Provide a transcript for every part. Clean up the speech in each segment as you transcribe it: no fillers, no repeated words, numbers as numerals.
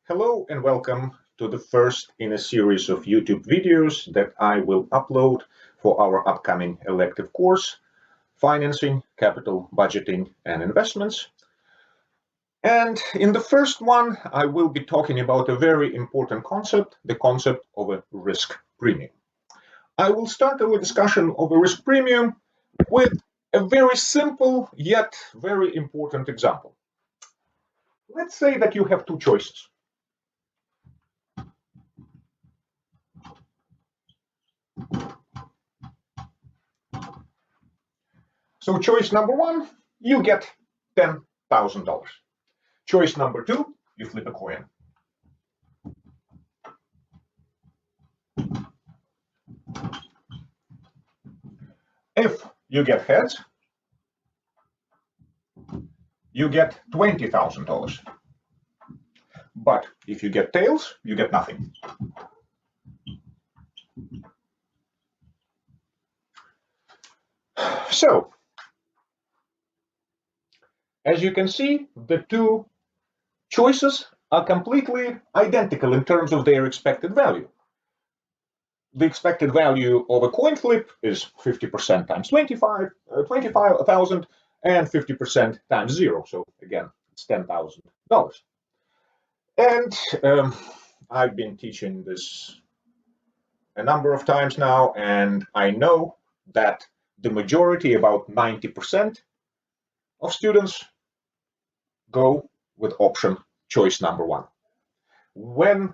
Hello and welcome to the first in a series of YouTube videos that I will upload for our upcoming elective course, Financing, Capital, Budgeting and Investments. And in the first one, I will be talking about a very important concept, the concept of a risk premium. I will start our discussion of a risk premium with a very simple yet very important example. Let's say that you have two choices. So choice number one, you get $10,000. Choice number two, you flip a coin. If you get heads, you get $20,000. But if you get tails, you get nothing. So, as you can see, the two choices are completely identical in terms of their expected value. The expected value of a coin flip is 50% times 25,000 and 50% times 0. So again, it's $10,000. And I've been teaching this a number of times now, and I know that the majority, about 90% of students, go with option choice number one. When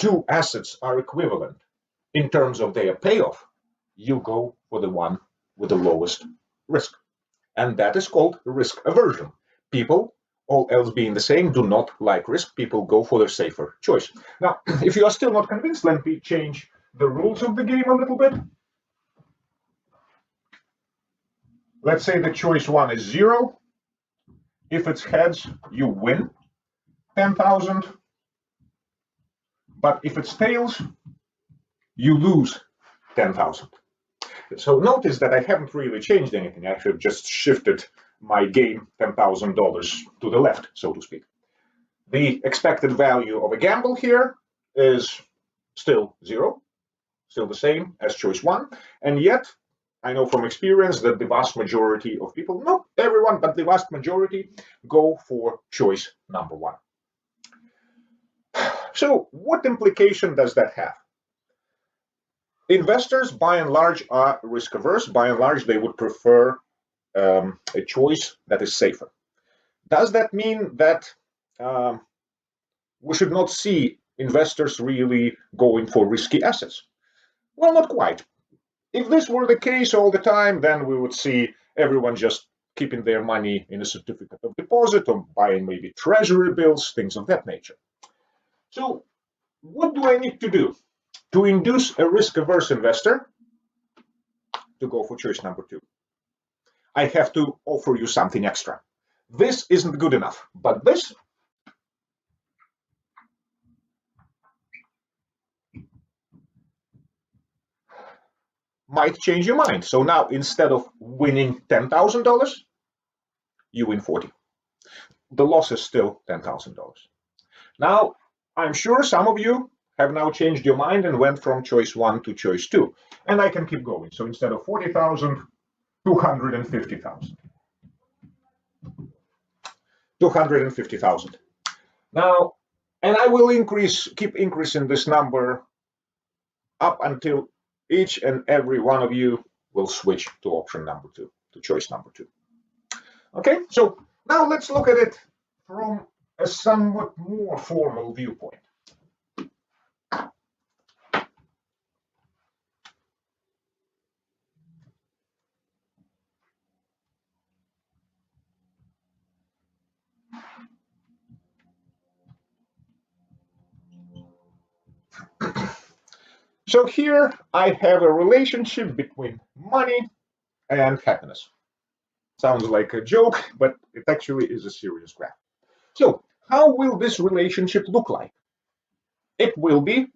two assets are equivalent in terms of their payoff, you go for the one with the lowest risk. And that is called risk aversion. People, all else being the same, do not like risk. People go for the safer choice. Now, if you are still not convinced, let me change the rules of the game a little bit. Let's say the choice one is 0. If it's heads, you win 10,000. But if it's tails, you lose 10,000. So notice that I haven't really changed anything. I actually just shifted my game $10,000 to the left, so to speak. The expected value of a gamble here is still 0, still the same as choice one. And yet, I know from experience that the vast majority of people, not everyone, but the vast majority, go for choice number one. So what implication does that have? Investors, by and large, are risk averse. By and large, they would prefer a choice that is safer. Does that mean that we should not see investors really going for risky assets? Well, not quite. If this were the case all the time, then we would see everyone just keeping their money in a certificate of deposit or buying maybe treasury bills, things of that nature. So what do I need to do to induce a risk-averse investor to go for choice number two? I have to offer you something extra. This isn't good enough, but this might change your mind. So now instead of winning $10,000, you win 40. The loss is still $10,000. Now, I'm sure some of you have now changed your mind and went from choice one to choice two. And I can keep going. So instead of 40,000, 250,000. 250,000. Now, and I will keep increasing this number up until each and every one of you will switch to option number two, to choice number two. Okay, so now let's look at it from a somewhat more formal viewpoint. So here I have a relationship between money and happiness. Sounds like a joke, but it actually is a serious graph. So how will this relationship look like? It will be,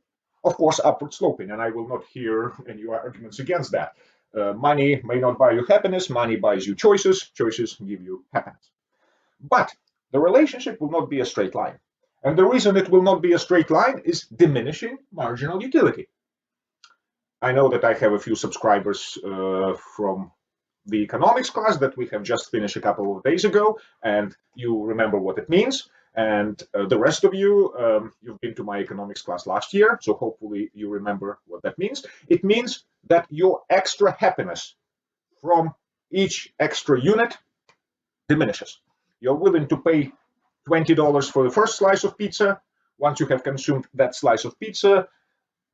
of course, upward sloping, and I will not hear any arguments against that. Money may not buy you happiness, money buys you choices, choices give you happiness. But the relationship will not be a straight line. And the reason it will not be a straight line is diminishing marginal utility. I know that I have a few subscribers from the economics class that we have just finished a couple of days ago, and you remember what it means. And the rest of you, you've been to my economics class last year, so hopefully you remember what that means. It means that your extra happiness from each extra unit diminishes. You're willing to pay $20 for the first slice of pizza. Once you have consumed that slice of pizza,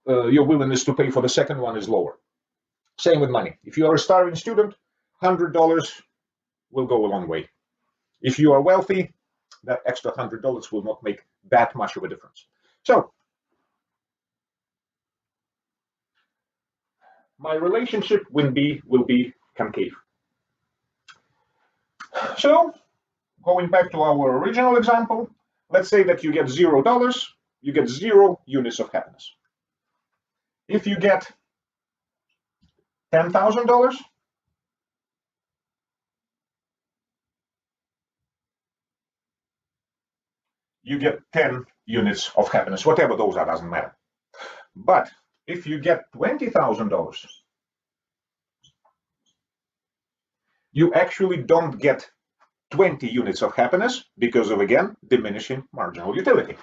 your willingness to pay for the second one is lower. Same with money. If you are a starving student, $100 will go a long way. If you are wealthy, that extra $100 will not make that much of a difference. So, my relationship will be concave. So, going back to our original example, let's say that you get $0, you get 0 units of happiness. If you get $10,000, you get 10 units of happiness, whatever those are, doesn't matter. But if you get $20,000, you actually don't get 20 units of happiness because of, again, diminishing marginal utility.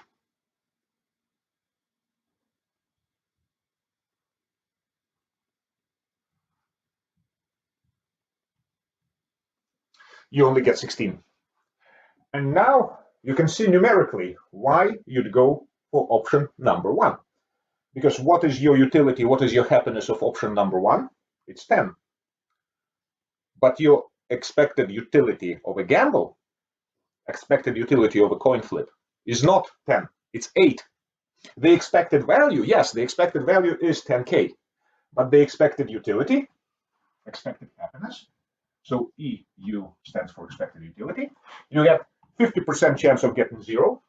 You only get 16. And now you can see numerically why you'd go for option number 1. Because what is your utility, what is your happiness of option number 1? It's 10. But your expected utility of a gamble, expected utility of a coin flip, is not 10, it's 8. The expected value, yes, the expected value is 10K, but the expected utility, expected happiness, so EU stands for expected utility, you get 50% chance of getting 0,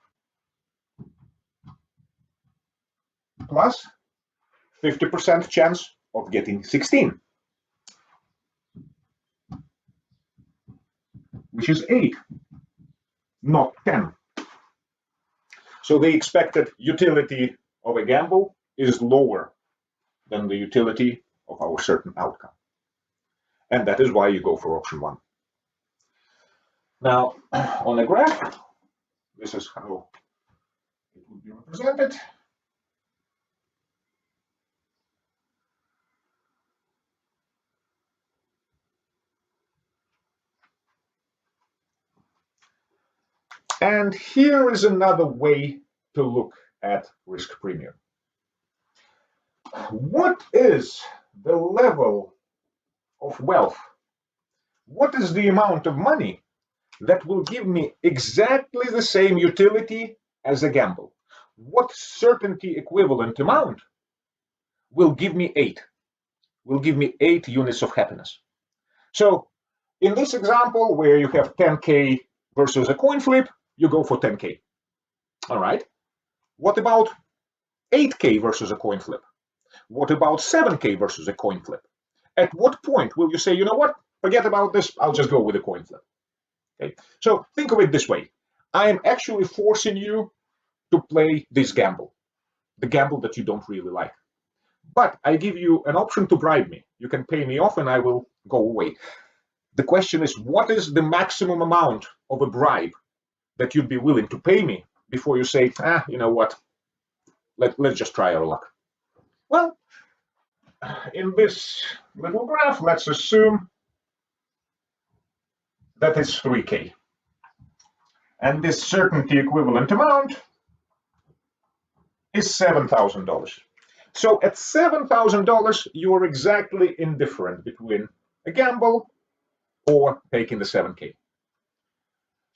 plus 50% chance of getting 16, which is 8, not 10. So the expected utility of a gamble is lower than the utility of our certain outcome. And that is why you go for option 1. Now, on a graph, this is how it would be represented. And here is another way to look at risk premium. What is the level of wealth? What is the amount of money that will give me exactly the same utility as a gamble? What certainty equivalent amount will give me 8? Will give me 8 units of happiness. So in this example where you have 10K versus a coin flip, you go for 10K. All right. What about 8K versus a coin flip? What about 7K versus a coin flip? At what point will you say, you know what, forget about this, I'll just go with a coin flip? Okay. So think of it this way. I am actually forcing you to play this gamble, the gamble that you don't really like. But I give you an option to bribe me. You can pay me off and I will go away. The question is, what is the maximum amount of a bribe that you'd be willing to pay me before you say, you know what, let's just try our luck? Well, in this little graph, let's assume that it's 3K. And this certainty equivalent amount is $7,000. So at $7,000, you are exactly indifferent between a gamble or taking the 7K.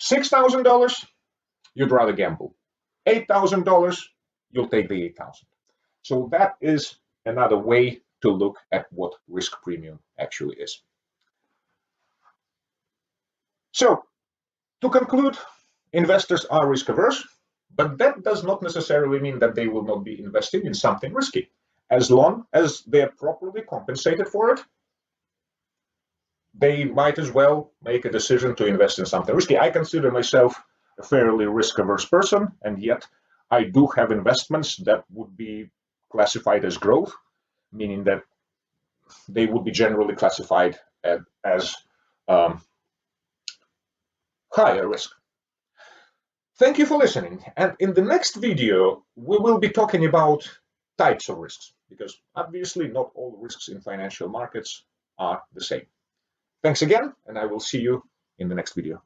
$6,000, you'd rather gamble. $8,000, you'll take the 8,000. So that is another way to look at what risk premium actually is. So to conclude, investors are risk averse, but that does not necessarily mean that they will not be investing in something risky. As long as they are properly compensated for it, they might as well make a decision to invest in something risky. I consider myself a fairly risk-averse person, and yet I do have investments that would be classified as growth, meaning that they would be generally classified as higher risk. Thank you for listening. And in the next video, we will be talking about types of risks, because obviously not all risks in financial markets are the same. Thanks again, and I will see you in the next video.